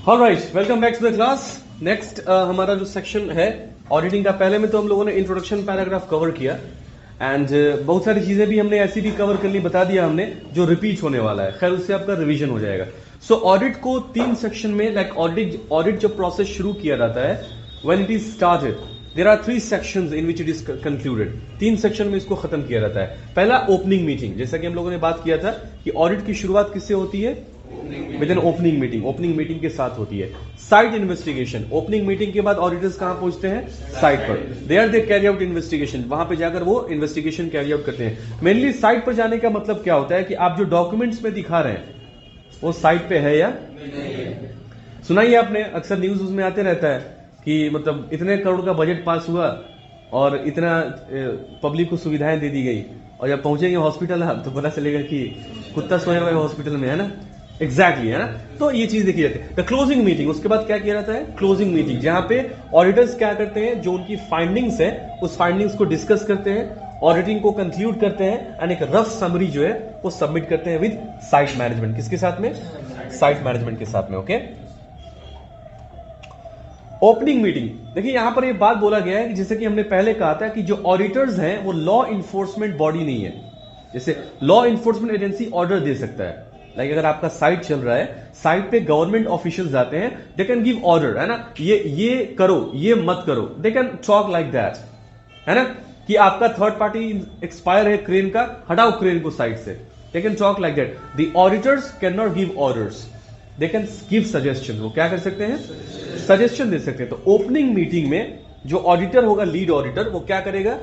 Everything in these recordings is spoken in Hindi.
Alright, welcome back to the class. Next हमारा जो सेक्शन है ऑडिटिंग का, पहले में तो हम लोगों ने इंट्रोडक्शन पैराग्राफ कवर किया एंड बहुत सारी चीजें भी हमने ऐसी भी कवर कर ली, बता दिया हमने जो रिपीट होने वाला है। खैर उससे आपका रिवीजन हो जाएगा। सो ऑडिट को तीन सेक्शन में, लाइक ऑडिट जब प्रोसेस शुरू किया जाता है, when it is started there are 3 sections in which it is concluded. 3 section में इसको खत्म किया जाता है। पहला ओपनिंग मीटिंग, जैसा कि हम लोगों ने बात किया था कि ऑडिट की शुरुआत किससे होती है? With an opening meeting. Opening meeting के साथ होती है। साइट इन्वेस्टिगेशन, ओपनिंग मीटिंग के बाद ऑडिटर्स कहां पहुंचते हैं? साइट पर। There they carry out investigation, वहां पे जाकर वो इन्वेस्टिगेशन कैरी आउट करते हैं। मेनली साइट पर जाने का मतलब क्या होता है कि आप जो डॉक्यूमेंट्स में दिखा रहे हैं वो साइट पे है या नहीं। सुनाइए आपने, अक्सर न्यूज उसमें आते रहता है कि मतलब इतने करोड़ का बजट पास हुआ और इतना पब्लिक को सुविधाएं दे दी गई, और जब पहुंचेंगे हॉस्पिटल आप तो पता चलेगा कि कुत्ता सोया हुआ है हॉस्पिटल में, है ना। एग्जैक्टली है ना। तो ये चीज देखी जाती है। द क्लोजिंग मीटिंग, उसके बाद क्या किया जाता है? क्लोजिंग मीटिंग, जहां पे ऑडिटर्स क्या करते हैं, जो उनकी फाइंडिंग्स है उस फाइंडिंग्स को डिस्कस करते हैं, ऑडिटिंग को कंक्लूड करते हैं एंड एक रफ समरी जो है वो सबमिट करते हैं विद साइट मैनेजमेंट। किसके साथ में? साइट मैनेजमेंट के साथ में। ओके। ओपनिंग मीटिंग, देखिए यहां पर ये बात बोला गया है कि जैसे कि हमने पहले कहा था कि जो ऑडिटर्स हैं वो लॉ इन्फोर्समेंट बॉडी नहीं है। जैसे लॉ इन्फोर्समेंट एजेंसी ऑर्डर दे सकता है, लाइक अगर आपका साइट चल रहा है, साइट पे गवर्नमेंट ऑफिशियल्स आते हैं, दे कैन गिव ऑर्डर, है ना, ये करो, ये मत करो, they can talk like that, है ना, कि आपका थर्ड पार्टी एक्सपायर है क्रेन का, हटाओ क्रेन को साइट से, they can talk like that. The auditors can not give orders, they can give suggestion. वो क्या कर सकते हैं? सजेशन दे सकते हैं। तो ओपनिंग मीटिंग में जो ऑडिटर होगा, लीड ऑडिटर, वो क्या करेगा?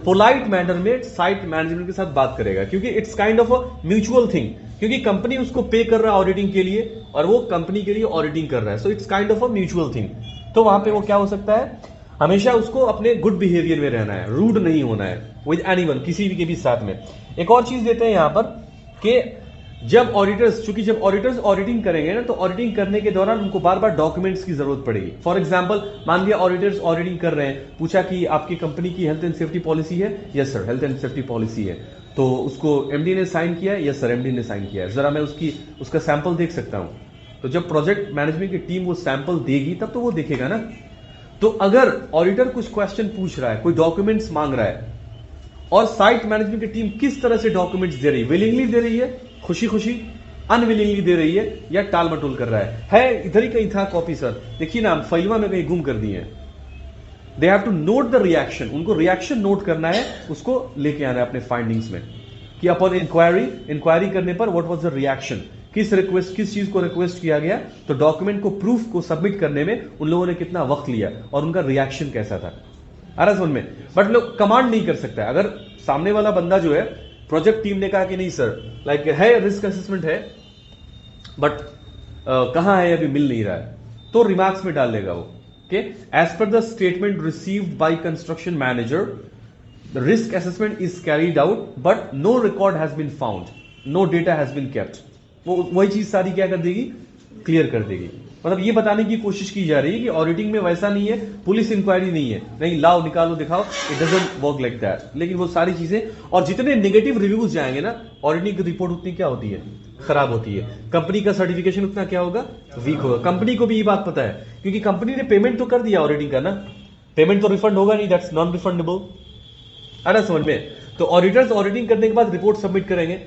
पोलाइट मैनर में साइट मैनेजमेंट के साथ बात करेगा, क्योंकि it's kind of a mutual thing, क्योंकि कंपनी उसको पे कर रहा है ऑडिटिंग के लिए और वो कंपनी के लिए ऑडिटिंग कर रहा है। So it's kind of a mutual thing. तो वहां पे वो क्या हो सकता है? हमेशा उसको अपने गुड बिहेवियर में रहना है, रूड नहीं होना है विद एनीवन, किसी भी के भी साथ में। एक और चीज देते हैं यहां पर कि जब ऑडिटर्स, चूंकि जब ऑडिटर्स ऑडिटिंग करेंगे ना, तो ऑडिटिंग करने के दौरान उनको बार बार डॉक्यूमेंट्स की जरूरत पड़ेगी। फॉर एग्जांपल, मान लिया ऑडिटर्स ऑडिटिंग कर रहे हैं, पूछा कि आपकी कंपनी की हेल्थ एंड सेफ्टी पॉलिसी है? Yes sir, health and safety policy है। तो उसको एमडी ने साइन किया है? यस सर, एमडी ने साइन किया है। जरा मैं उसका सैंपल देख सकता हूं? तो जब प्रोजेक्ट मैनेजमेंट की टीम वो सैंपल देगी तब तो वो देखेगा ना। तो अगर ऑडिटर कुछ क्वेश्चन पूछ रहा है, कोई डॉक्यूमेंट्स मांग रहा है, और साइट मैनेजमेंट की टीम किस तरह से डॉक्यूमेंट्स दे रही है, विलिंगली दे रही है, खुशी खुशी, अनविलिंगली दे रही है, या टाल मटोल कर रहा है इधर ही कहीं था कॉपी सर, देखिए ना फाइलवा में कहीं गुम कर दिए हैं। They have to note the reaction, उनको रिएक्शन नोट करना है, उसको लेके आना है अपने फाइंडिंग्स में कि अपॉन इंक्वायरी करने पर व्हाट वाज द रिएक्शन, किस चीज को रिक्वेस्ट किया गया, तो डॉक्यूमेंट को, प्रूफ को सबमिट करने में उन लोगों ने कितना वक्त लिया और उनका रिएक्शन कैसा था। आ रहा समझ में? बट लोग कमांड नहीं कर सकता। अगर सामने वाला बंदा जो है, प्रोजेक्ट टीम ने कहा कि नहीं सर, लाइक है रिस्क असेसमेंट है बट कहां है अभी मिल नहीं रहा है, तो रिमार्क्स में डाल देगा वो कि as per the statement received by construction manager the risk assessment is carried out but no record has been found, no data has been kept. वो वही चीज सारी क्या कर देगी? क्लियर कर देगी। मतलब ये बताने की कोशिश की जा रही है कि ऑडिटिंग में वैसा नहीं है, पुलिस इंक्वायरी नहीं है, नहीं लाओ निकालो दिखाओ, it doesn't work like that. लेकिन वो सारी चीजें, और जितने नेगेटिव रिव्यूज जाएंगे ना, ऑडिटिंग की रिपोर्ट उतनी क्या होती है? खराब होती है। कंपनी का सर्टिफिकेशन उतना क्या होगा? वीक होगा। कंपनी को भी ये बात पता है, क्योंकि कंपनी ने पेमेंट तो कर दिया ऑडिटिंग का ना, पेमेंट तो रिफंड होगा नहीं, दैट्स नॉन रिफंडेबल। है ना समझ में? तो ऑडिटर्स ऑडिटिंग करने के बाद रिपोर्ट सबमिट करेंगे।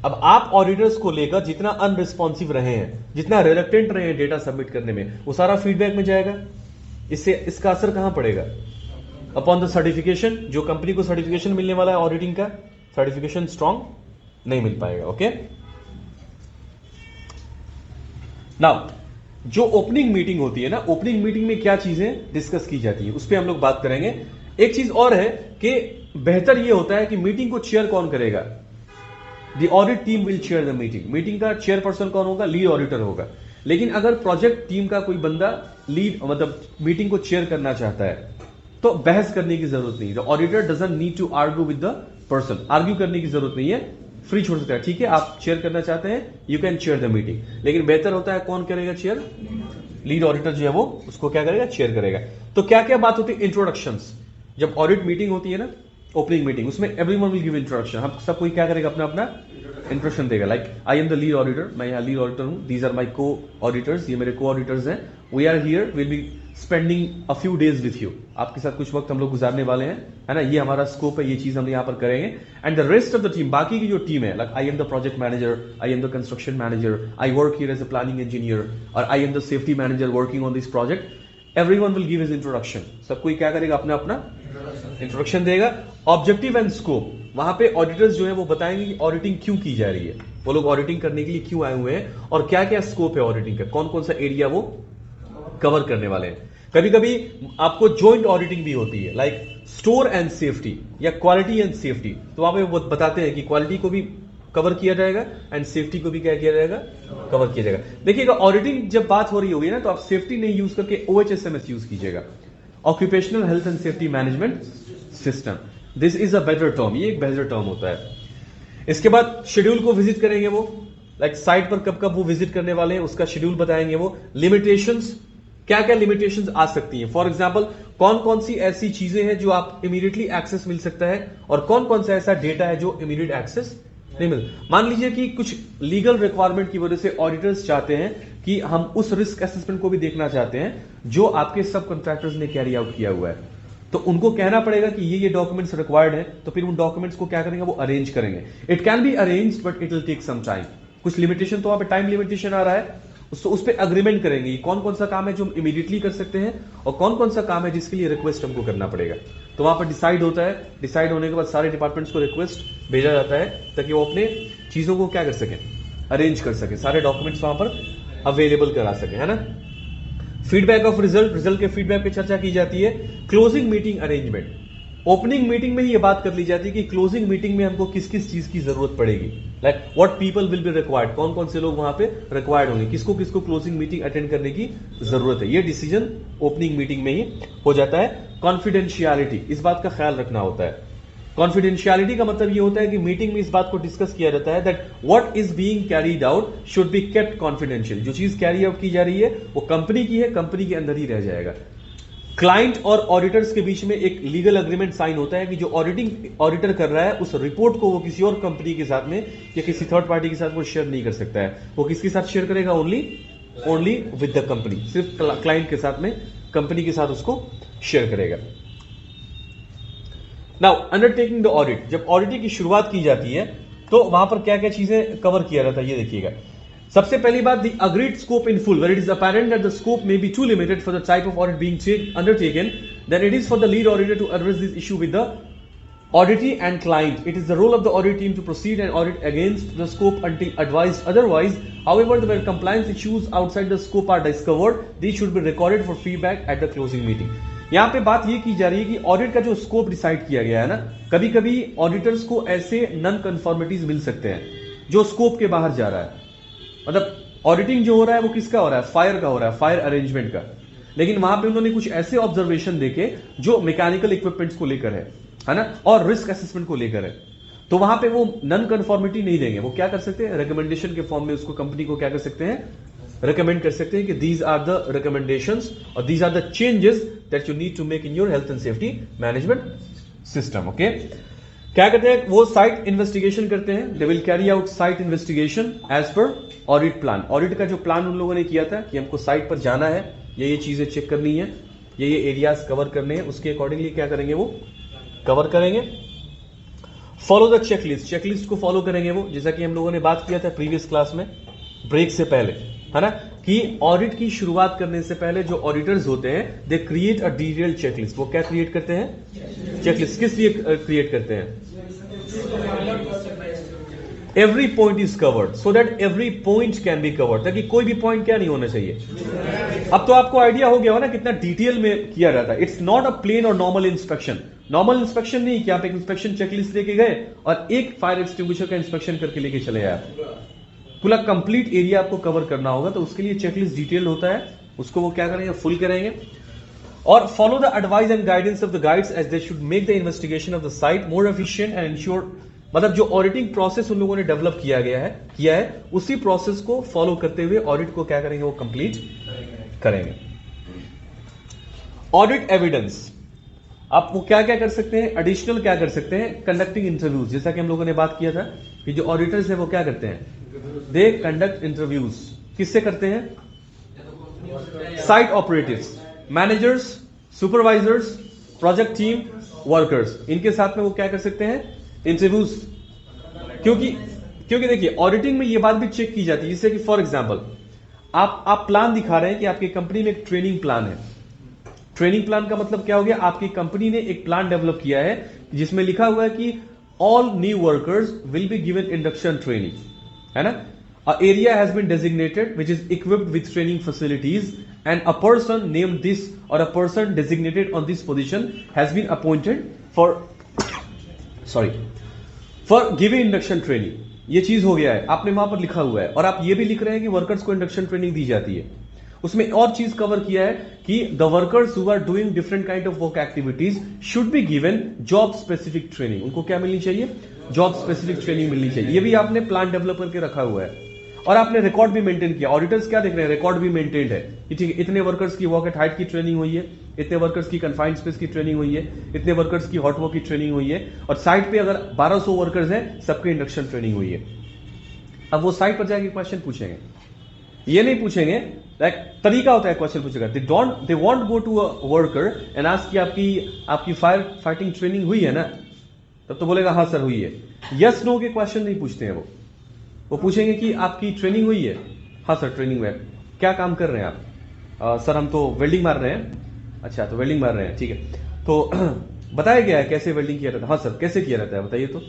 अब आप ऑडिटर्स को लेकर जितना अनरिस्पॉन्सिव रहे हैं, जितना रिलक्टेंट रहे हैं डेटा सबमिट करने में, वो सारा फीडबैक में जाएगा। इससे इसका असर कहां पड़ेगा? Upon the certification. जो कंपनी को सर्टिफिकेशन मिलने वाला है ऑडिटिंग का, सर्टिफिकेशन स्ट्रॉन्ग नहीं मिल पाएगा। ओके। नाउ जो ओपनिंग मीटिंग होती है ना, ओपनिंग मीटिंग में क्या चीजें डिस्कस की जाती है उस पर हम लोग बात करेंगे। एक चीज और है कि बेहतर यह होता है कि मीटिंग को चेयर कौन करेगा? The audit team will chair the meeting. Meeting का चेयरपर्सन कौन होगा? लीड ऑडिटर होगा। लेकिन अगर प्रोजेक्ट टीम का कोई बंदा लीड, मतलब मीटिंग को चेयर करना चाहता है, तो बहस करने की जरूरत नहीं है। The auditor doesn't need to argue with the person, argue करने की जरूरत नहीं है, फ्री छोड़ सकता है। ठीक है, आप चेयर करना चाहते हैं, you can chair the meeting. लेकिन बेहतर होता है कौन करेगा चेयर? लीड ऑडिटर जो है वो उसको क्या करेगा? चेयर करेगा। तो क्या क्या बात होती है? इंट्रोडक्शंस। जब ऑडिट मीटिंग होती है ना, ओपनिंग मीटिंग, उसमें एवरीवन विल गिव इंट्रोडक्शन। हम सब कोई क्या करेगा? अपना अपना इंट्रोडक्शन देगा, like I am the lead auditor, मैं यहाँ लीड ऑडिटर हूँ, these are my co auditors, ये मेरे को ऑडिटर्स हैं, we are here, will be spending a few days with you, आपके साथ कुछ वक्त हम लोग गुजारने वाले हैं, है ना, ये हमारा स्कोप है, ये चीज हम यहाँ पर करेंगे। And the rest of the team, बाकी की जो टीम है, like I am the project manager, I am the construction manager, I work here as a planning engineer, और I am the safety manager working on this project, everyone will give his introduction, सब कोई क्या करेगा, अपना अपना इंट्रोडक्शन देगा। ऑब्जेक्टिव एंड स्कोप, वहां पे ऑडिटर्स जो है वो बताएंगे कि ऑडिटिंग क्यों की जा रही है, वो लोग ऑडिटिंग करने के लिए क्यों आए हुए हैं, और क्या क्या स्कोप है ऑडिटिंग का, कौन कौन सा एरिया वो कवर करने वाले हैं। कभी कभी आपको जॉइंट ऑडिटिंग भी होती है, लाइक स्टोर एंड सेफ्टी या क्वालिटी एंड सेफ्टी, तो वहां पे वो बताते हैं कि क्वालिटी को भी कवर किया जाएगा एंड सेफ्टी को भी क्या किया जाएगा, कवर किया जाएगा। देखिएगा, ऑडिटिंग जब बात हो रही होगी ना, तो आप सेफ्टी नहीं यूज करके OHSMS यूज कीजिएगा, occupational health and safety management system, this is a better term, ये एक बेहतर टर्म होता है। इसके बाद शेड्यूल को विजिट करेंगे वो, लाइक साइट पर कब कब वो विजिट करने वाले हैं उसका शेड्यूल बताएंगे वो। लिमिटेशंस, क्या क्या लिमिटेशंस आ सकती हैं, फॉर एग्जांपल कौन कौन सी ऐसी चीजें हैं जो आप इमीडिएटली एक्सेस मिल सकता है, और कौन कौन सा ऐसा डेटा है जो इमीडिएट एक्सेस नहीं मिल। मान लीजिए कि कुछ लीगल रिक्वायरमेंट की वजह से ऑडिटर्स चाहते हैं कि हम उस रिस्क असेसमेंट को भी देखना चाहते हैं जो आपके सब कॉन्ट्रैक्टर्स ने कैरी आउट किया हुआ है, तो उनको कहना पड़ेगा कि ये डॉक्यूमेंट्स रिक्वायर्ड है, तो फिर उन डॉक्यूमेंट्स को क्या करेंगे, वो अरेंज करेंगे। It can be arrange but it will take some time, कुछ लिमिटेशन, तो वहां पे टाइम लिमिटेशन आ रहा है, उस पर अग्रीमेंट करेंगे कौन कौन सा काम है जो हम इमीडिएटली कर सकते हैं और कौन कौन सा काम है जिसके लिए रिक्वेस्ट हमको करना पड़ेगा। तो वहां पर डिसाइड होता है, डिसाइड होने के बाद सारे डिपार्टमेंट्स को रिक्वेस्ट भेजा जाता है ताकि वो अपने चीजों को क्या कर सकें, अरेंज कर सके, सारे डॉक्यूमेंट्स वहां पर अवेलेबल करा सके, है ना। फीडबैक ऑफ रिजल्ट, रिजल्ट के फीडबैक पे चर्चा की जाती है। Closing meeting arrangement, opening meeting में ही ये बात कर ली जाती है कि क्लोजिंग मीटिंग में हमको किस किस चीज की जरूरत पड़ेगी, like what people will be required, कौन कौन से लोग वहां पे रिक्वायर्ड होंगे, किसको किसको क्लोजिंग मीटिंग अटेंड करने की जरूरत है, ये डिसीजन ओपनिंग मीटिंग में ही हो जाता है। कॉन्फिडेंशियलिटी, इस बात का ख्याल रखना होता है। कॉन्फिडेंशियलिटी का मतलब ये होता है कि मीटिंग में इस बात को डिस्कस किया जाता है that what is being carried out should be kept confidential, जो चीज कैरी आउट की जा रही है वो कंपनी की है, कंपनी के अंदर ही रह जाएगा। क्लाइंट और ऑडिटर्स के बीच में एक लीगल एग्रीमेंट साइन होता है कि जो ऑडिटर कर रहा है उस रिपोर्ट को वो किसी और कंपनी के साथ में या किसी थर्ड पार्टी के साथ वो शेयर नहीं कर सकता है, वो किसके साथ शेयर करेगा, ओनली विद द कंपनी, सिर्फ क्लाइंट के साथ में, कंपनी के साथ उसको शेयर करेगा। नाउ अंडरटेकिंग द ऑडिट, जब ऑडिटिंग की शुरुआत की जाती है तो वहां पर क्या क्या चीजें कवर किया जाता है ये देखिएगा। सबसे पहली बात, the agreed scope in full, where it is apparent that the scope may be too limited for the type of audit being undertaken, then it is for the lead auditor to address this issue with the auditee and client. It is the role of the audit team to proceed and audit against the scope until advised otherwise. However, where compliance issues outside the scope are discovered, these should be recorded for feedback at the closing meeting. यहां पे बात ये की जा रही है कि ऑडिट का जो स्कोप डिसाइड किया गया है ना, कभी कभी ऑडिटर्स को ऐसे नॉन कन्फॉर्मिटीज मिल सकते हैं जो स्कोप के बाहर जा रहा है, मतलब ऑडिटिंग जो हो रहा है वो किसका हो रहा है, फायर का हो रहा है, फायर अरेंजमेंट का, लेकिन वहां पे उन्होंने कुछ ऐसे ऑब्जर्वेशन देखे जो मैकेनिकल इक्विपमेंट्स को लेकर है ना, और रिस्क असेसमेंट को लेकर है, तो वहां पे वो नॉन कन्फॉर्मिटी नहीं देंगे, वो क्या कर सकते हैं, रिकमेंडेशन के फॉर्म में उसको कंपनी को क्या कर सकते हैं, रिकमेंड कर सकते हैं कि दीज आर द रिकमेंडेशंस और these are the changes that you need to make in your health and safety management system. Okay, क्या करते हैं वो, साइट इन्वेस्टिगेशन करते हैं, they will carry out site investigation as per audit plan. Audit का जो प्लान उन लोगों ने किया था कि हमको साइट पर जाना है, ये चीजें चेक करनी है, ये एरियाज कवर करने हैं, उसके अकॉर्डिंगली क्या करेंगे, वो कवर करेंगे। फॉलो द चेकलिस्ट, चेकलिस्ट को फॉलो करेंगे वो, जैसा कि हम लोगों ने बात किया था प्रीवियस क्लास में ब्रेक से पहले, है ना, कि ऑडिट की शुरुआत करने से पहले जो ऑडिटर्स होते हैं they create a detailed checklist. वो क्या क्रिएट करते हैं, चेकलिस्ट, किस लिए क्रिएट करते हैं, every point is covered so that every point can be covered, ताकि कोई भी पॉइंट क्या नहीं होना चाहिए। अब तो आपको आइडिया हो गया हो ना कितना डिटेल में किया जाता है। इट्स नॉट अ प्लेन और नॉर्मल इंस्पेक्शन, नॉर्मल इंस्पेक्शन नहीं कि आप एक इंस्पेक्शन चेकलिस्ट लेके गए और एक फायर एक्सटिंग्विशर का इंस्पेक्शन करके लेके चले आए, पूरा कंप्लीट एरिया आपको कवर करना होगा, तो उसके लिए चेकलिस्ट डिटेल होता है, उसको वो क्या करेंगे, फुल करेंगे। और follow the advice and guidance of the guides as they should make the investigation of the site more efficient and ensure, मतलब जो ऑडिटिंग प्रोसेस उन लोगों ने डेवलप किया है उसी प्रोसेस को फॉलो करते हुए ऑडिट को क्या करेंगे, वो कंप्लीट करेंगे। ऑडिट एविडेंस, आप वो क्या क्या कर सकते हैं, एडिशनल क्या कर सकते हैं, कंडक्टिंग इंटरव्यूज, जैसा कि हम लोगों ने बात किया था कि जो ऑडिटर्स है वो क्या करते हैं, दे कंडक्ट इंटरव्यूज। किससे करते हैं, site operatives, managers, supervisors, project team, workers, इनके साथ में वो क्या कर सकते हैं, इंटरव्यूज। क्योंकि देखिए ऑडिटिंग में ये बात भी चेक की जाती है, जैसे कि फॉर एग्जांपल आप प्लान दिखा रहे हैं कि आपकी कंपनी में एक ट्रेनिंग प्लान है। ट्रेनिंग प्लान का मतलब क्या हो गया, आपकी कंपनी ने एक प्लान डेवलप किया है जिसमें लिखा हुआ है कि all new workers will be given induction training, है ना। A area has been designated which is equipped with training facilities and a person named this और a person designated on this position has been appointed for giving induction training. ये चीज हो गया है, आपने वहां पर लिखा हुआ है, और आप ये भी लिख रहे हैं कि वर्कर्स को इंडक्शन ट्रेनिंग दी जाती है। उसमें और चीज कवर किया है कि the workers who are doing different kind of work activities should be given job specific training. उनको क्या मिलनी चाहिए, जॉब स्पेसिफिक ट्रेनिंग मिलनी चाहिए। ये भी आपने प्लान डेवलप करके रखा हुआ है, और आपने रिकॉर्ड भी मेंटेन किया। ऑडिटर्स क्या देख रहे हैं, रिकॉर्ड भी मेंटेन्ड है कि ठीक है इतने वर्कर्स की वॉक एट हाइट की ट्रेनिंग हुई है, इतने वर्कर्स की कन्फाइंड स्पेस की ट्रेनिंग हुई है, इतने वर्कर्स की हॉट वर्क की ट्रेनिंग हुई है, और साइट पे अगर 1200 वर्कर्स हैं सबकी इंडक्शन ट्रेनिंग हुई है। अब वो साइट पर जाके क्वेश्चन पूछेंगे, ये नहीं पूछेंगे, लाइक तरीका होता है क्वेश्चन पूछेगा, they want go to a worker and ask कि आपकी फायर फाइटिंग ट्रेनिंग हुई है ना, तब तो बोलेगा हाँ सर हुई है। यस नो के क्वेश्चन नहीं पूछते हैं वो पूछेंगे कि आपकी ट्रेनिंग हुई है, हाँ सर ट्रेनिंग हुई है। क्या काम कर रहे हैं आप, सर हम तो वेल्डिंग मार रहे हैं। अच्छा तो वेल्डिंग मार रहे हैं, ठीक है, तो बताया गया है कैसे वेल्डिंग किया रहता है, हाँ सर कैसे किया रहता है बताइए, तो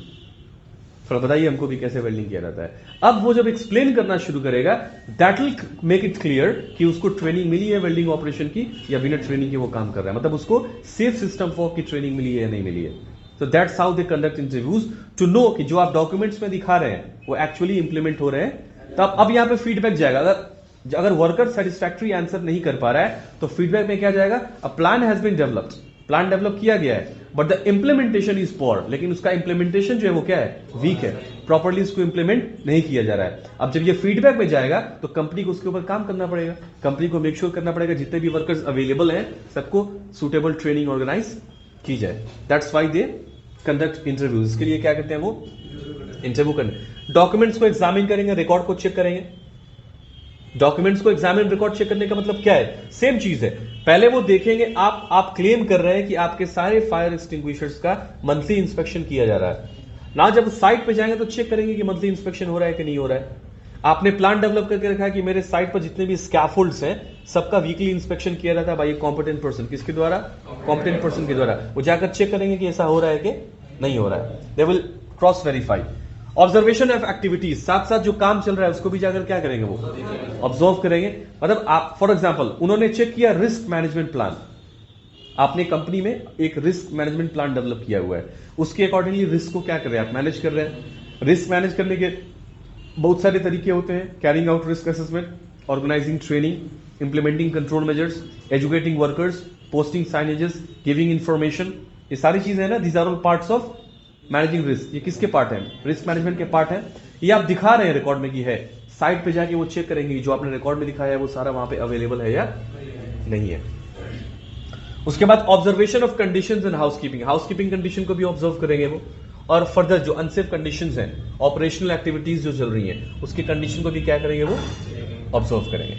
थोड़ा बताइए हमको भी कैसे वेल्डिंग किया रहता है। अब वो जब एक्सप्लेन करना शुरू करेगा, that will make it clear कि उसको ट्रेनिंग मिली है वेल्डिंग ऑपरेशन की या बिना ट्रेनिंग के वो काम कर रहा है, मतलब उसको सेफ सिस्टम वर्क की ट्रेनिंग मिली है या नहीं मिली है। तो that's how they conduct interviews to know कि जो आप डॉक्यूमेंट्स में दिखा रहे हैं वो एक्चुअली इंप्लीमेंट हो रहे हैं। तब अब यहां पे फीडबैक जाएगा, अगर वर्कर सेटिस्फैक्ट्री आंसर नहीं कर पा रहा है तो फीडबैक में क्या जाएगा, a plan has been developed, plan develop किया गया है but the implementation is poor, लेकिन उसका इंप्लीमेंटेशन जो है वो क्या है, वीक है, प्रॉपर्ली उसको इंप्लीमेंट नहीं किया जा रहा है। अब जब ये फीडबैक में जाएगा तो कंपनी को उसके ऊपर काम करना पड़ेगा, कंपनी को मेक श्योर करना पड़ेगा जितने भी वर्कर्स अवेलेबल हैं सबको सुटेबल ट्रेनिंग ऑर्गेनाइज की जाए। That's why they conduct interviews. इसके लिए क्या करते हैं वो, इंटरव्यू करने, डॉक्यूमेंट्स को एग्जामिन करेंगे, रिकॉर्ड को चेक करेंगे। डॉक्यूमेंट्स को एग्जामिन रिकॉर्ड चेक करने का मतलब क्या है, सेम चीज है। पहले वो देखेंगे आप क्लेम कर रहे हैं कि आपके सारे फायर एक्सटिंग्विशर्स का मंथली इंस्पेक्शन किया जा रहा है ना, जब साइट पे जाएंगे तो चेक करेंगे कि मंथली इंस्पेक्शन हो रहा है कि नहीं हो रहा है। आपने प्लान डेवलप करके रखा है कि मेरे साइट पर जितने भी स्कैफोल्ड्स हैं सबका वीकली इंस्पेक्शन किया जाता है बाय कॉम्पिटेंट पर्सन। किसके द्वारा, कॉम्पिटेंट पर्सन के द्वारा। वो जाकर चेक करेंगे कि ऐसा हो रहा है कि नहीं हो रहा है, they will cross verify. Observation of activities, साथ साथ जो काम चल रहा है उसको भी जाकर क्या करेंगे, वो ऑब्जर्व करेंगे। मतलब आप फॉर एग्जांपल उन्होंने चेक किया रिस्क मैनेजमेंट प्लान, आपने कंपनी में एक रिस्क मैनेजमेंट प्लान डेवलप किया हुआ है, उसके अकॉर्डिंगली रिस्क को क्या कर रहे हैं आप, मैनेज कर रहे हैं। रिस्क मैनेज करने के बहुत सारे तरीके होते हैं, carrying out risk assessment, organising training, implementing control measures, educating workers, posting signages, giving information, ये सारी चीजें है ना, these are all parts of managing risk. ये किसके पार्ट है, रिस्क मैनेजमेंट के पार्ट है। ये आप दिखा रहे हैं रिकॉर्ड में कि है, साइट पे जाके वो चेक करेंगे जो आपने रिकॉर्ड में दिखाया है वो सारा वहां पे अवेलेबल है या नहीं है। उसके बाद observation of conditions and housekeeping, housekeeping condition को भी ऑब्जर्व करेंगे वो, और फर्दर जो अनसेफ कंडीशंस हैं, ऑपरेशनल एक्टिविटीज जो चल रही हैं उसकी कंडीशन को भी क्या करेंगे वो ऑब्जर्व करेंगे,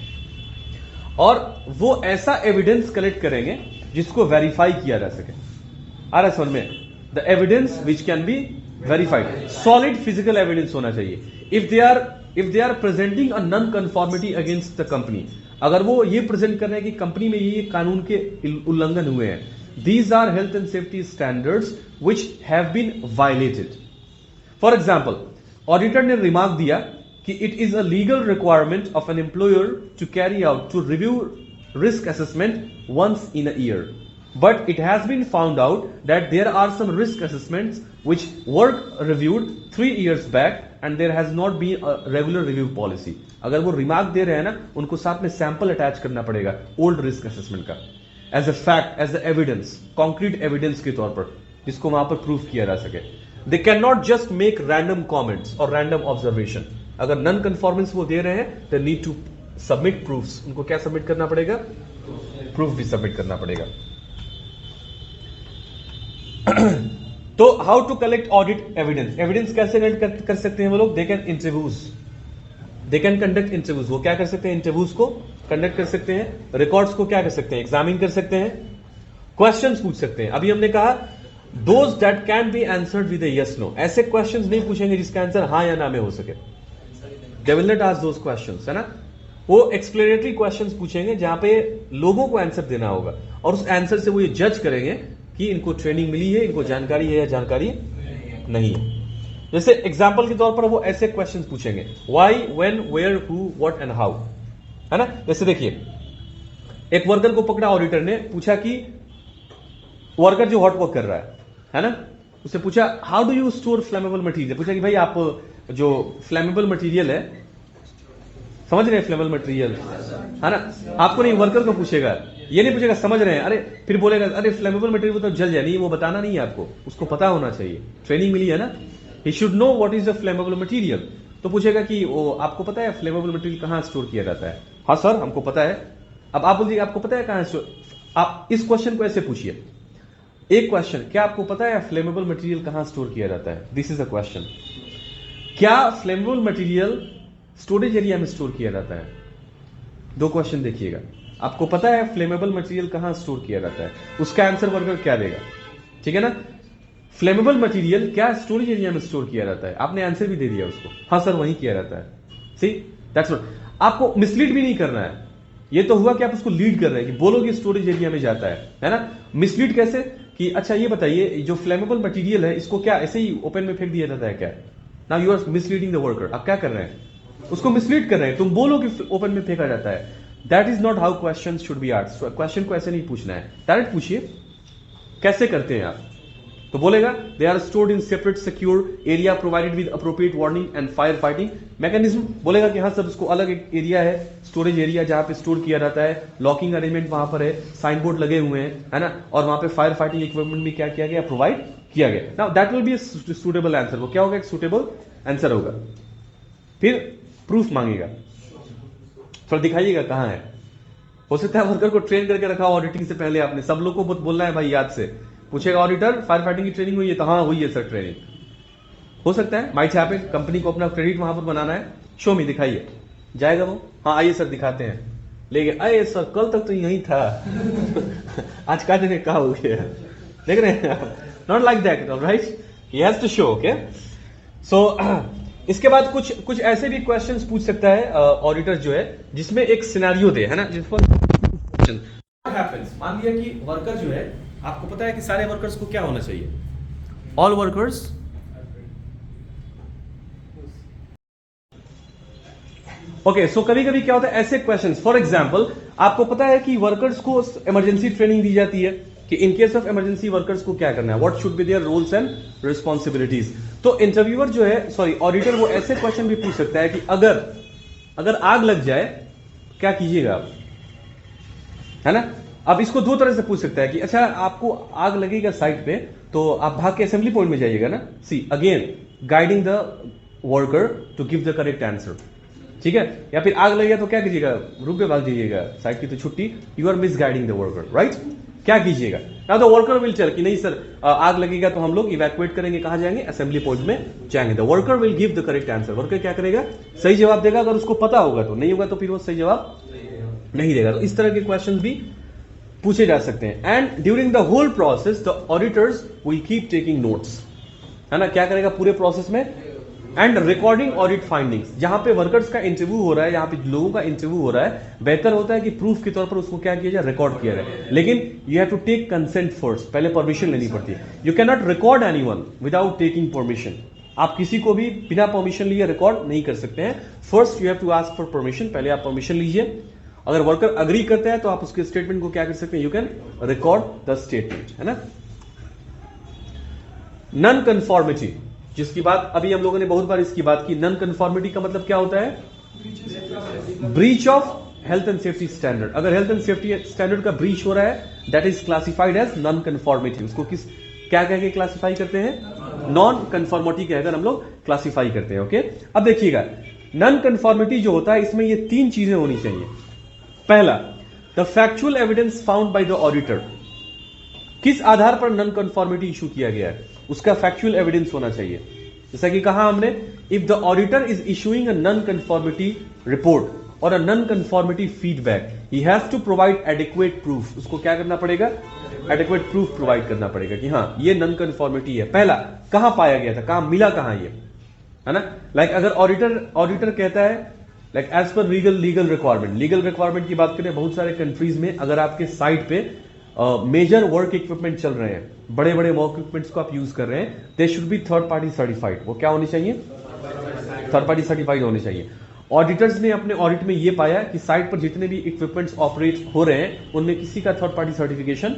और वो ऐसा एविडेंस कलेक्ट करेंगे जिसको वेरीफाई किया जा सके। आ रहा है समझ में, the evidence which can be verified, solid physical evidence होना चाहिए। If they are presenting a non conformity against the company, अगर वो ये प्रेजेंट कर रहे हैं कि कंपनी में ये कानून के उल्लंघन हुए हैं, these are health and safety standards which have been violated. For example, auditor ने रिमार्क दिया कि it is a legal requirement of an employer to carry out to review risk assessment once in a year, but it has been found out that there are some risk assessments which were reviewed 3 years back and there has not been a regular review policy. अगर वो रिमार्क दे रहे हैं ना, उनको साथ में सैंपल अटैच करना पड़ेगा ओल्ड रिस्क असेसमेंट का, as a fact, as a evidence, concrete evidence के तौर पर, जिसको वहां पर प्रूफ किया जा सके। They can not just make random comments और रैंडम ऑब्जर्वेशन। अगर नॉन कन्फॉर्मेंस वो दे रहे हैं they need to submit proofs. उनको क्या सबमिट करना पड़ेगा, प्रूफ भी सबमिट करना पड़ेगा। तो how to collect audit evidence, evidence कैसे कलेक्ट कर सकते हैं वो लोग? They can interviews, they can conduct interviews, वो क्या कर सकते हैं? इंटरव्यूज को कंडक्ट कर सकते हैं, रिकॉर्ड्स को क्या कर सकते हैं? एग्जामिन कर सकते हैं, क्वेश्चंस पूछ सकते हैं। अभी हमने कहा those that can be answered with yes no, ऐसे क्वेश्चंस नहीं पूछेंगे जिसका आंसर हां या ना में हो सके। They will not ask those questions, है ना। वो एक्सप्लेनेटरी क्वेश्चंस पूछेंगे जहां पे लोगों को आंसर देना होगा और उस आंसर से वो ये जज करेंगे कि इनको ट्रेनिंग मिली है, इनको जानकारी है या जानकारी नहीं है। जैसे एग्जाम्पल के तौर पर वो ऐसे क्वेश्चन पूछेंगे, why, when, where, who, what and how, है ना। जैसे देखिए एक वर्कर को पकड़ा ऑडिटर ने, पूछा कि वर्कर जो हॉट वर्क कर रहा है ना, उससे पूछा how do you store flammable material, पूछा कि भाई आप जो फ्लेमेबल मटेरियल है, समझ रहे हैं फ्लेमेबल मटेरियल, है ना। आपको नहीं, वर्कर को पूछेगा, ये नहीं पूछेगा समझ रहे हैं, अरे फिर बोलेगा अरे फ्लेमेबल मटेरियल तो जल जाए, नहीं वो बताना नहीं है आपको, उसको पता होना चाहिए, ट्रेनिंग मिली है ना, he should know what is the flammable material. तो पूछेगा कि वो आपको पता है फ्लेमेबल मटेरियल कहां स्टोर किया जाता है? हाँ सर हमको पता है। अब आप बोलिए आपको पता है कहां स्टोर, आप इस क्वेश्चन को ऐसे पूछिए, एक क्वेश्चन, क्या आपको पता है फ्लेमेबल मटेरियल कहां स्टोर किया जाता है? This is a question. क्या फ्लेमेबल मटेरियल स्टोरेज एरिया में स्टोर किया जाता है? दो क्वेश्चन देखिएगा, आपको पता है फ्लेमेबल मटेरियल कहां स्टोर किया जाता है, उसका आंसर वर्कर क्या देगा, ठीक है ना। फ्लेमेबल मटेरियल क्या स्टोरेज एरिया में स्टोर किया जाता है, आपने आंसर भी दे दिया उसको, हाँ सर वहीं किया जाता है। सी दैट्स व्हाट, आपको मिसलीड भी नहीं करना है। ये तो हुआ कि आप उसको लीड कर रहे हैं कि बोलोगे स्टोरेज एरिया में जाता है ना। मिसलीड कैसे कि अच्छा ये बताइए जो फ्लेमेबल मटेरियल है इसको क्या ऐसे ही ओपन में फेंक दिया जाता है क्या? Now you are misleading the worker, आप क्या कर रहे हैं? उसको मिसलीड कर रहे हैं। तुम बोलो कि ओपन में फेंका जाता है, that is not how question should be asked. Question को ऐसे नहीं पूछना है, डायरेक्ट पूछिए कैसे करते हैं आप, तो बोलेगा they are stored in separate secure area provided with appropriate warning and fire fighting mechanism. बोलेगा कि हाँ सर उसको अलग एक एरिया है, स्टोरेज एरिया जहां पे स्टोर किया जाता है, लॉकिंग अरेंजमेंट वहां पर है, साइन बोर्ड लगे हुए हैं, है ना, और वहां पे फायर फाइटिंग इक्विपमेंट भी क्या किया गया, प्रोवाइड किया गया। Now that will be a suitable answer, वो क्या होगा, एक सूटेबल आंसर होगा। फिर प्रूफ मांगेगा, थोड़ा दिखाइएगा कहां है। हो सकता है वर्कर को ट्रेन करके रखा ऑडिटिंग से पहले, आपने सब लोग को बोलना है भाई याद से, पूछेगा ऑडिटर फायर फाइटिंग की ट्रेनिंग हुई है, तो हाँ हुई है सर ट्रेनिंग। हो सकता है माइट हैपन, कंपनी को अपना क्रेडिट वहां पर बनाना है, शो में दिखाइए, जाएगा वो, हाँ आइए सर दिखाते हैं, लेकिन अरे सर कल तक तो यही था आज का दिन कहा हो गया, देख रहे हैं, not like that, right, he has to show, okay. So इसके बाद कुछ ऐसे भी क्वेश्चंस पूछ सकता है ऑडिटर जो है, जिसमें एक सिनेरियो दे, है ना, जिस पर मान लिया कि वर्कर जो है, आपको पता है कि सारे वर्कर्स को क्या होना चाहिए, ऑल वर्कर्स ओके। सो कभी कभी क्या होता है ऐसे क्वेश्चंस, फॉर एग्जांपल आपको पता है कि वर्कर्स को इमरजेंसी ट्रेनिंग दी जाती है कि in case of emergency workers को क्या करना है, what should be their roles and responsibilities. तो इंटरव्यूअर जो है, सॉरी ऑडिटर, वो ऐसे क्वेश्चन भी पूछ सकता है कि अगर आग लग जाए क्या कीजिएगा आप, है ना। अब इसको दो तरह से पूछ सकता है कि अच्छा आपको आग लगेगा साइट पे, तो आप भाग के असेंबली पॉइंट में जाइएगा ना, see again guiding the worker to give the correct answer, ठीक है। या फिर आग लगेगा तो क्या कीजिएगा, रूम पे भाग जाइएगा, साइट की तो छुट्टी, you are misguiding the worker, right, क्या कीजिएगा। ना तो वर्कर विल टेल कि नहीं सर आग लगेगा तो हम लोग इवैक्यूएट करेंगे, कहां जाएंगे, असेंबली पॉइंट में जाएंगे। The worker will give the correct answer, worker क्या करेगा, सही जवाब देगा, अगर उसको पता होगा तो, नहीं होगा तो फिर वो सही जवाब नहीं देगा। तो इस तरह के क्वेश्चन भी पूछे जा सकते हैं। And during the whole process the auditors will keep taking notes, है ना, क्या करेगा पूरे प्रोसेस में, एंड रिकॉर्डिंग ऑडिट फाइंडिंग्स। जहां पे वर्कर्स का इंटरव्यू हो रहा है, जहां पे लोगों का इंटरव्यू हो रहा है, बेहतर होता है कि प्रूफ के तौर पर उसको क्या किया जाए, रिकॉर्ड किया जाए। लेकिन you have to take consent first, पहले परमिशन लेनी पड़ती है। You can not record anyone without taking permission, आप किसी को भी बिना परमिशन लिए रिकॉर्ड नहीं कर सकते हैं। First you have to ask for permission, पहले आप परमिशन लीजिए। अगर वर्कर अग्री करता है तो आप उसके स्टेटमेंट को क्या कर सकते हैं, you can record the statement, है ना। नॉन कंफॉर्मिटी, जिसकी बात अभी हम लोगों ने बहुत बार इसकी बात की। नॉन कंफॉर्मिटी का मतलब क्या होता है, breach of health and safety standard. अगर हेल्थ एंड सेफ्टी स्टैंडर्ड का ब्रीच हो रहा है, that is classified as non conformity. उसको किस क्या कह के क्लासिफाई करते हैं, नॉन कंफॉर्मिटी कहकर हम लोग क्लासिफाई करते हैं, ओके। अब देखिएगा नॉन कंफॉर्मिटी जो होता है, इसमें ये तीन चीजें होनी चाहिए। पहला, the factual evidence found by the auditor किस आधार पर नॉन कंफॉर्मिटी इशू किया गया है, उसका फैक्चुअल एविडेंस होना चाहिए। जैसा कि कहा हमने, if the auditor is issuing a non conformity report और a non conformity feedback, he has to provide adequate proof. उसको क्या करना पड़ेगा, एडिक्वेट प्रूफ प्रोवाइड करना पड़ेगा कि हाँ ये नॉन कंफॉर्मिटी है। पहला कहां पाया गया था, कहां मिला, कहां ये, है ना। लाइक अगर ऑडिटर कहता है like as per legal requirement की बात करें, बहुत सारे कंट्रीज में अगर आपके साइट पे मेजर वर्क इक्विपमेंट चल रहे हैं, बड़े बड़े वर्क इक्विपमेंट्स को आप यूज कर रहे हैं, they should be third party certified. वो क्या होनी चाहिए, थर्ड पार्टी सर्टिफाइड होने चाहिए। ऑडिटर्स ने अपने ऑडिट में ये पाया कि साइट पर जितने भी इक्विपमेंट्स ऑपरेट हो रहे हैं उनमें किसी का थर्ड पार्टी सर्टिफिकेशन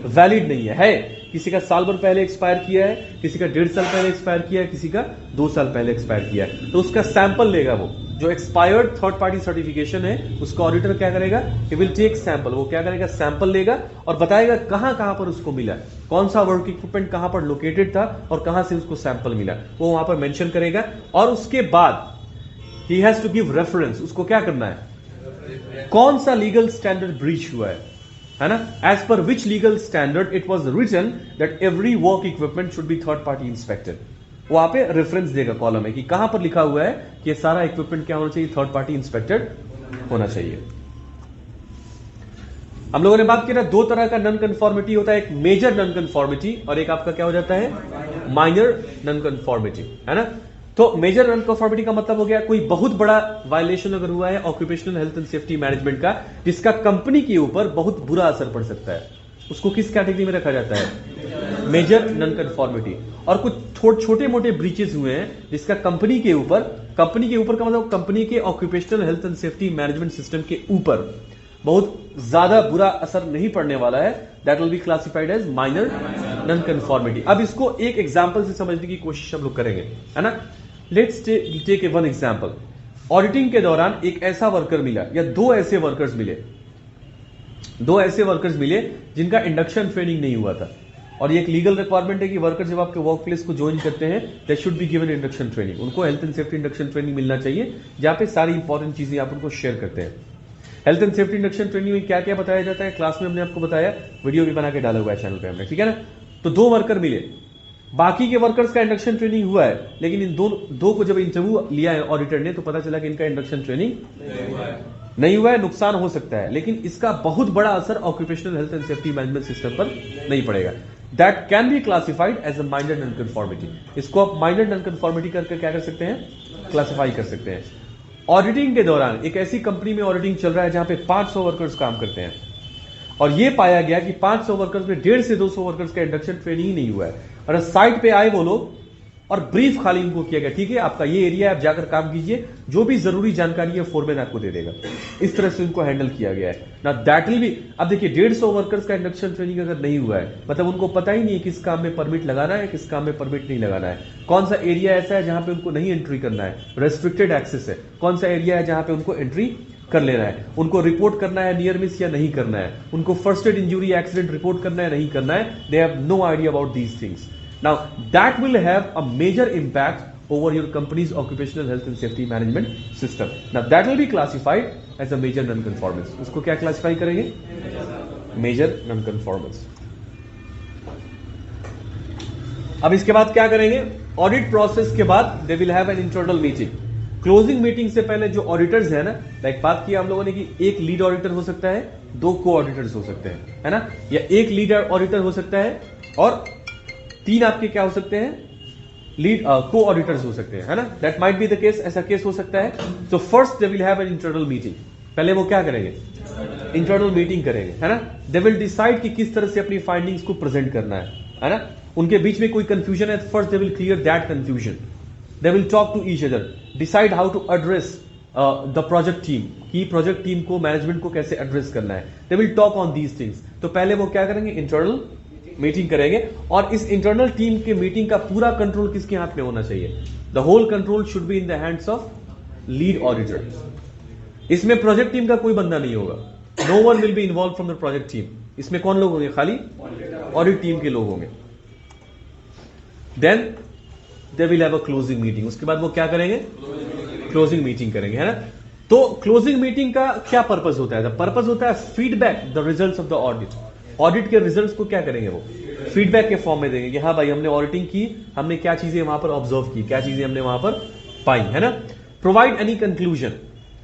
वैलिड नहीं है। किसी का साल भर पहले एक्सपायर किया है, किसी का 1.5 साल पहले एक्सपायर किया है, किसी का 2 साल पहले एक्सपायर किया है। तो उसका सैंपल लेगा, वो जो एक्सपायर्ड थर्ड पार्टी सर्टिफिकेशन है उसका ऑडिटर क्या करेगा, ही विल टेक सैंपल। वो क्या करेगा, सैंपल लेगा और बताएगा कहां कहां पर उसको मिला, कौन सा वर्क इक्विपमेंट कहां पर लोकेटेड था और कहां से उसको सैंपल मिला, वो वहां पर मेंशन करेगा। और उसके बाद he has to give reference, उसको क्या करना है, कौन सा लीगल स्टैंडर्ड ब्रीच हुआ है ना, as per which legal standard it was written that every work equipment should be third party inspected. वहां पे रेफरेंस देगा कॉलम है कि कहां पर लिखा हुआ है कि ये सारा इक्विपमेंट क्या होना चाहिए, थर्ड पार्टी इंस्पेक्टेड होना चाहिए। हम लोगों ने बात की ना, 2 तरह का नॉन कंफॉर्मिटी होता है, एक मेजर नॉन कंफॉर्मिटी और एक आपका क्या हो जाता है, माइनर नॉन कंफॉर्मिटी, है ना। तो मेजर नॉन कंफॉर्मिटी का मतलब हो गया कोई बहुत बड़ा वायलेशन अगर हुआ है occupational health and safety management का, जिसका कंपनी के ऊपर बहुत बुरा असर पड़ सकता है, उसको किस कैटेगरी में रखा जाता है, मेजर नॉन कंफॉर्मिटी। और कुछ छोटे मोटे ब्रीचेस हुए हैं जिसका कंपनी के ऊपर का मतलब कंपनी के occupational health and safety management system के ऊपर बहुत ज्यादा बुरा असर नहीं पड़ने वाला है, that will be classified as minor non conformity. अब इसको एक एग्जांपल से समझने की कोशिश हम लोग करेंगे, है ना। Let's take one example. Auditing के दौरान एक ऐसा वर्कर मिला या 2 ऐसे वर्कर्स मिले जिनका इंडक्शन ट्रेनिंग नहीं हुआ था, और ये एक लीगल रिक्वायरमेंट है कि वर्कर जब आपके वर्क प्लेस को ज्वाइन करते हैं they should be given induction training. उनको health and safety induction training मिलना चाहिए, जहां पे सारी इंपॉर्टेंट चीजें आप उनको शेयर करते हैं। Health and safety induction training में क्या क्या बताया जाता है, क्लास में हमने आपको बताया, वीडियो भी बना के डाला हुआ है चैनल पे हमने, ठीक है ना। तो 2 वर्कर मिले, बाकी के वर्कर्स का इंडक्शन ट्रेनिंग हुआ है, लेकिन इन दो को जब इंटरव्यू लिया है ऑडिटर ने तो पता चला कि इनका इंडक्शन ट्रेनिंग नहीं हुआ है। नुकसान हो सकता है, लेकिन इसका बहुत बड़ा असर occupational health and safety management system पर नहीं पड़ेगा। That can be classified as a minor non conformity. इसको आप माइनर नॉन कंफॉर्मिटी करके क्या कर सकते हैं, क्लासिफाई कर सकते हैं। ऑडिटिंग के दौरान एक ऐसी कंपनी में ऑडिटिंग चल रहा है जहां पे 500 वर्कर्स काम करते हैं, और यह पाया गया कि 500 वर्कर्स में 150 से 200 वर्कर्स का इंडक्शन ट्रेनिंग ही नहीं हुआ है। और साइट पे आए वो लोग और ब्रीफ खाली इनको किया गया, ठीक है आपका ये एरिया है, आप जाकर काम कीजिए, जो भी जरूरी जानकारी है फोरमैन आपको दे देगा। इस तरह से उनको हैंडल किया गया है ना। दैट विल बी, अब देखिए 150 वर्कर्स का इंडक्शन ट्रेनिंग अगर नहीं हुआ है, मतलब उनको पता ही नहीं है किस काम में परमिट लगाना है, किस काम में परमिट नहीं लगाना है, कौन सा एरिया ऐसा है जहां पे उनको नहीं एंट्री करना है, रेस्ट्रिक्टेड एक्सेस है, कौन सा एरिया है जहां पे उनको एंट्री कर लेना है, उनको रिपोर्ट करना है नियर मिस या नहीं करना है, उनको first aid injury accident report करना है नहीं करना है, they have no idea about these things. Now that will have a major impact over your company's occupational health and safety management system. Now that will be classified as a major non-conformance. उसको क्या क्लासिफाई करेंगे, major non-conformance। अब इसके बाद क्या करेंगे, ऑडिट प्रोसेस के बाद दे will have an internal meeting. Closing meeting से पहले जो ऑडिटर्स है ना, लाइक बात की हम लोगों ने कि एक लीड ऑडिटर हो सकता है, 2 को ऑडिटर्स हो सकते हैं, है ना, या एक लीड ऑडिटर हो सकता है और 3 आपके क्या हो सकते हैं, लीड को ऑडिटर्स हो सकते हैं, है ना। That might be the case, ऐसा केस हो सकता है। तो first they will have an internal meeting, पहले वो क्या करेंगे, इंटरनल मीटिंग करेंगे, है ना। दे विल डिसाइड कि किस तरह से अपनी फाइंडिंग्स को प्रेजेंट करना है ना। उनके बीच में कोई कंफ्यूजन है, first they will clear that confusion, they will talk to each other, decide how to address the project team, की प्रोजेक्ट टीम को, मैनेजमेंट को कैसे एड्रेस करना है, they will talk on these things. तो पहले वो क्या करेंगे, इंटरनल मीटिंग करेंगे, और इस इंटरनल टीम के मीटिंग का पूरा कंट्रोल किसके हाथ में होना चाहिए, the whole control should be in the hands of lead auditor. इसमें प्रोजेक्ट टीम का कोई बंदा नहीं होगा, no one will be involve from the project team. इसमें कौन लोग होंगे, खाली ऑडिट टीम के लोग होंगे। Then they will have a closing meeting. उसके बाद वो क्या करेंगे, क्लोजिंग मीटिंग करेंगे, है ना। तो क्लोजिंग मीटिंग का क्या पर्पस होता है, द पर्पस होता है feedback the results of the audit. Audit के रिजल्ट्स को क्या करेंगे, वो फीडबैक के फॉर्म में देंगे कि हाँ भाई हमने ऑडिटिंग की, हमने क्या चीजें वहां पर ऑब्जर्व की, क्या चीजें हमने वहां पर पाई, है ना। प्रोवाइड एनी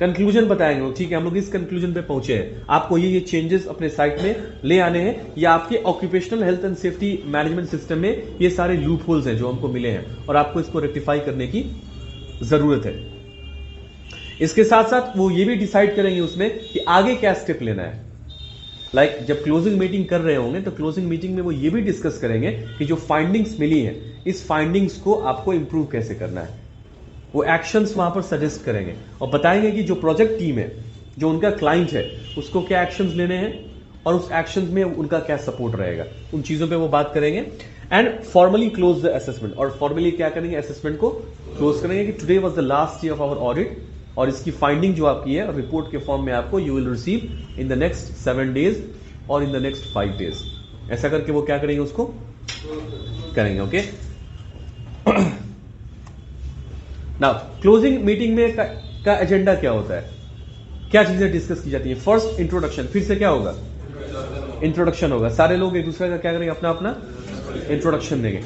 कंक्लूजन बताएंगे वो, ठीक है हम लोग इस कंक्लूजन पे पहुंचे हैं, आपको ये चेंजेस अपने साइट में ले आने हैं, या आपके occupational health and safety management system में ये सारे लूप होल्स हैं जो हमको मिले हैं और आपको इसको रेक्टिफाई करने की जरूरत है। इसके साथ साथ वो ये भी डिसाइड करेंगे उसमें कि आगे क्या स्टेप लेना है। लाइक जब क्लोजिंग मीटिंग कर रहे होंगे तो क्लोजिंग मीटिंग में वो ये भी डिस्कस करेंगे कि जो फाइंडिंग्स मिली है इस फाइंडिंग्स को आपको इंप्रूव कैसे करना है। वो एक्शंस वहां पर सजेस्ट करेंगे और बताएंगे कि जो प्रोजेक्ट टीम है, जो उनका क्लाइंट है, उसको क्या एक्शंस लेने हैं और उस एक्शंस में उनका क्या सपोर्ट रहेगा, उन चीजों पे वो बात करेंगे। And formally close the assessment, और फॉर्मली क्या करेंगे, असेसमेंट को क्लोज करेंगे कि today was the last day of our audit और इसकी फाइंडिंग जो आपकी है रिपोर्ट के फॉर्म में आपको you will receive in the next 7 days और इन द नेक्स्ट 5 days। ऐसा करके वो क्या करेंगे, उसको करेंगे। ओके, नाउ क्लोजिंग मीटिंग में का एजेंडा क्या होता है, क्या चीजें डिस्कस की जाती है। फर्स्ट इंट्रोडक्शन, फिर से क्या होगा, इंट्रोडक्शन होगा। सारे लोग एक दूसरे का क्या करेंगे, अपना अपना इंट्रोडक्शन देंगे।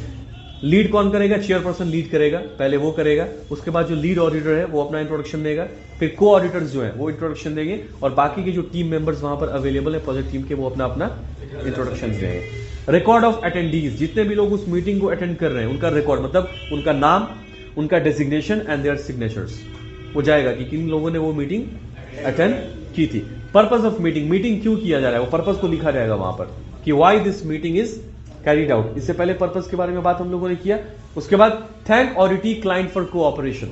लीड कौन करेगा, चेयरपर्सन लीड करेगा, पहले वो करेगा। उसके बाद जो लीड ऑडिटर है वो अपना इंट्रोडक्शन देगा, फिर को ऑडिटर्स जो है वो इंट्रोडक्शन देंगे और बाकी के जो टीम मेंबर्स वहां पर अवेलेबल है प्रोजेक्ट टीम के, वो अपना अपना इंट्रोडक्शन देंगे। रिकॉर्ड ऑफ अटेंडीज, जितने भी लोग उस मीटिंग को अटेंड कर रहे हैं उनका रिकॉर्ड, मतलब उनका नाम, उनका डेजिग्नेशन एंड देयर सिग्नेचर्स वो जाएगा कि किन लोगों ने वो मीटिंग अटेंड की थी। पर्पस ऑफ मीटिंग, मीटिंग क्यों किया जा रहा है वो पर्पस को लिखा जाएगा वहां पर कि why this meeting is carried out. इससे पहले पर्पस के बारे में बात हम लोगों ने किया। उसके बाद thank auditee client for cooperation.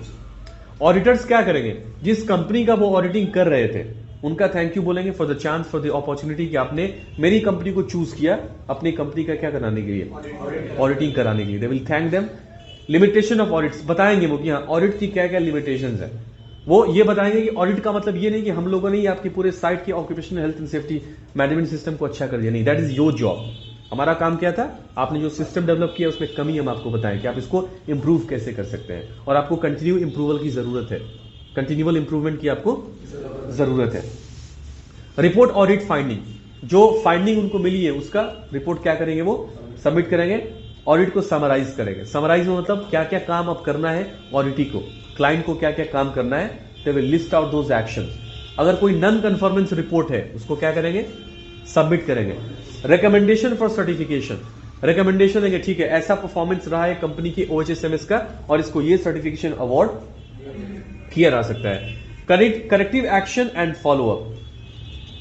Auditors क्या करेंगे, जिस कंपनी का वो ऑडिटिंग कर रहे थे उनका थैंक यू बोलेंगे for the chance, for the opportunity कि आपने मेरी कंपनी को चूज किया अपनी कंपनी का क्या कराने के लिए, ऑडिटिंग कराने के लिए। They will thank them. Limitation of audits बताएंगे वो कि हाँ ऑडिट की क्या क्या लिमिटेशंस है। वो ये बताएंगे कि ऑडिट का मतलब ये नहीं कि हम लोगों ने ही आपके पूरे साइट के occupational health and safety management system को अच्छा कर दिया, नहीं, दैट इज योर जॉब। हमारा काम क्या था, आपने जो सिस्टम डेवलप किया उसमें कमी हम आपको बताएं कि आप इसको इंप्रूव कैसे कर सकते हैं और आपको कंटिन्यू इंप्रूवल की जरूरत है, कंटिन्यूअल इंप्रूवमेंट की आपको जरूरत है। रिपोर्ट ऑडिट फाइंडिंग, जो फाइंडिंग उनको मिली है उसका रिपोर्ट क्या करेंगे, वो सबमिट करेंगे। ऑडिट को समराइज करेंगे। समराइज में मतलब क्या क्या काम अब करना है ऑडिटी को, क्लाइंट को क्या क्या काम करना है, they will list out those actions. अगर कोई नॉन कन्फॉर्मेंस रिपोर्ट है उसको क्या करेंगे, सबमिट करेंगे। रिकमेंडेशन फॉर सर्टिफिकेशन, रिकमेंडेशन देंगे, ठीक है ऐसा परफॉर्मेंस रहा है कंपनी की OHSMS का और इसको ये सर्टिफिकेशन अवार्ड किया जा सकता है। करेक्टिव एक्शन एंड फॉलोअप,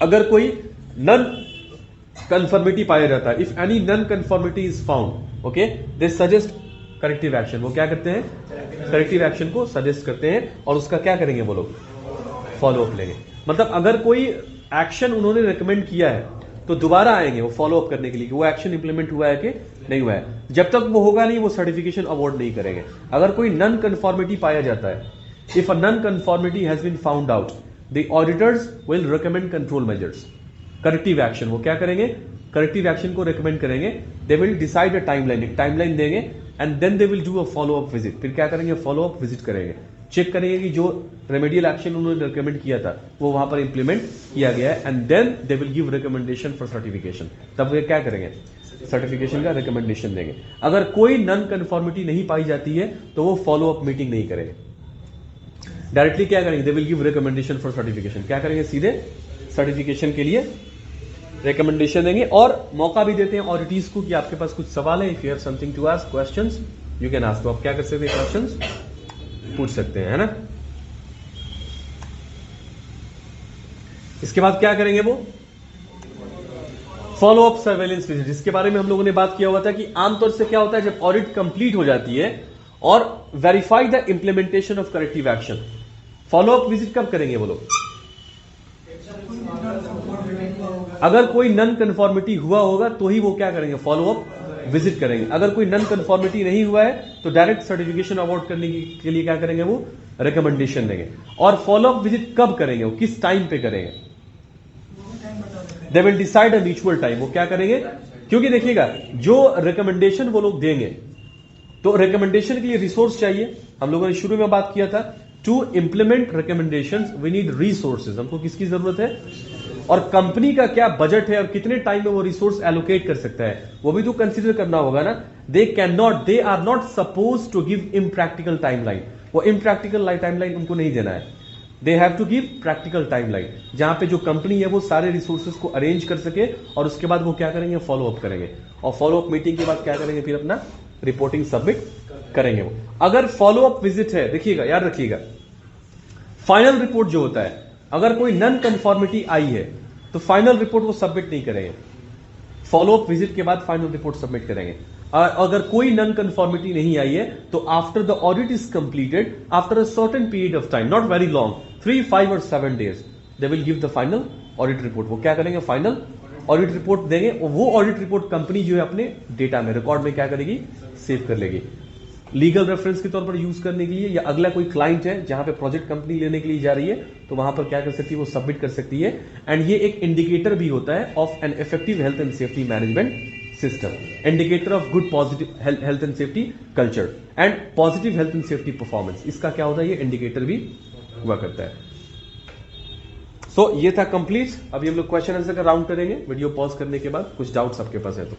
अगर कोई नॉन कंफर्मिटी पाया जाता है, if any non conformity is found, okay, they suggest corrective action. वो क्या करते हैं, करेक्टिव एक्शन को सजेस्ट करते हैं और उसका क्या करेंगे वो लोग, फॉलोअप लेंगे। मतलब अगर कोई एक्शन उन्होंने रिकमेंड किया है तो दोबारा आएंगे वो फॉलोअप करने के लिए कि वो एक्शन इंप्लीमेंट हुआ है कि नहीं हुआ है। जब तक वो होगा नहीं वो सर्टिफिकेशन अवार्ड नहीं करेंगे। अगर कोई नॉन कंफॉर्मिटी पाया जाता है, if a non conformity has been found out, the auditors will recommend control measures. Corrective action, वो क्या करेंगे, करेक्टिव एक्शन को रिकमेंड करेंगे। They will decide a timeline, एक टाइमलाइन देंगे and then they will do a follow up visit. फिर क्या करेंगे, फॉलोअप विजिट करेंगे, चेक करेंगे कि जो रेमेडियल एक्शन उन्होंने रिकमेंड किया था वो वहां पर इंप्लीमेंट किया गया है and then they will give recommendation for certification. तब वे क्या करेंगे, सर्टिफिकेशन का रिकमेंडेशन देंगे। अगर कोई नॉन कंफॉर्मिटी नहीं पाई जाती है तो वो फॉलोअप मीटिंग नहीं करेंगे, डायरेक्टली क्या करेंगे, they will give recommendation for certification. क्या करेंगे, सीधे सर्टिफिकेशन के लिए रिकमेंडेशन देंगे। और मौका भी देते हैं ऑडिटीज को कि आपके पास कुछ सवाल है, if you have something to ask, questions you can ask. तो आप क्या कर सकते हैं, क्वेश्चंस पूछ सकते हैं, है ना। इसके बाद क्या करेंगे, वो फॉलो अप सर्वेलेंस विजिट, जिसके बारे में हम लोगों ने बात किया हुआ था कि आमतौर से क्या होता है जब ऑडिट कंप्लीट हो जाती है और verify the implementation of corrective action, follow up visit कब करेंगे वो लोग, अगर कोई नॉन कंफॉर्मिटी हुआ होगा तो ही वो क्या करेंगे, फॉलो अप विजिट करेंगे। अगर कोई नॉन कंफॉर्मिटी नहीं हुआ है तो डायरेक्ट सर्टिफिकेशन अवार्ड करने के लिए क्या करेंगे, वो रिकमेंडेशन देंगे। और फॉलो अप विजिट कब करेंगे, वो किस टाइम पे करेंगे, they will decide a mutual time. वो क्या करेंगे, क्योंकि देखिएगा जो रिकमेंडेशन वो लोग देंगे तो रिकमेंडेशन के लिए रिसोर्स चाहिए। हम लोगों ने शुरू में बात किया था, to implement recommendations we need resources. हमको किसकी जरूरत है, और कंपनी का क्या बजट है और कितने टाइम में वो रिसोर्स एलोकेट कर सकता है, वो भी तो कंसीडर करना होगा ना। They are not suppose to give impractical timeline, वो इम्प्रैक्टिकल टाइमलाइन उनको नहीं देना है। They have to give practical timeline, जहां पे जो कंपनी है वो सारे रिसोर्सेज को अरेंज कर सके, और उसके बाद वो क्या करेंगे, फॉलो अप करेंगे, और फॉलो अप मीटिंग के बाद क्या करेंगे, फिर अपना रिपोर्टिंग सबमिट करेंगे। वो अगर फॉलो अप विजिट है, देखिएगा, याद रखिएगा, फाइनल रिपोर्ट जो होता है, अगर कोई नॉन कंफॉर्मिटी आई है तो फाइनल रिपोर्ट वो सबमिट नहीं करेंगे, फॉलो अप विजिट के बाद फाइनल रिपोर्ट सबमिट करेंगे। अगर कोई नॉन कंफॉर्मिटी नहीं आई है तो after the audit is completed, after a certain period of time, not very long, 3, 5 और 7 days, they will give the final audit report. वो क्या करेंगे, फाइनल ऑडिट रिपोर्ट देंगे, और वो ऑडिट रिपोर्ट कंपनी जो है अपने डेटा में, रिकॉर्ड में क्या करेगी, सेव कर लेगी, लीगल रेफरेंस के तौर पर यूज करने के लिए, या अगला कोई क्लाइंट है जहां पे प्रोजेक्ट कंपनी लेने के लिए जा रही है तो वहां पर क्या कर सकती है, वो सबमिट कर सकती है। एंड ये एक इंडिकेटर भी होता है of an effective health and safety management system, indicator of good positive health and safety culture and positive health and safety performance. इसका क्या होता है, ये इंडिकेटर भी हुआ करता है। सो ये था कंप्लीट। अभी हम लोग क्वेश्चन आंसर का राउंड करेंगे वीडियो पॉज करने के बाद। कुछ डाउट्स आपके पास है तो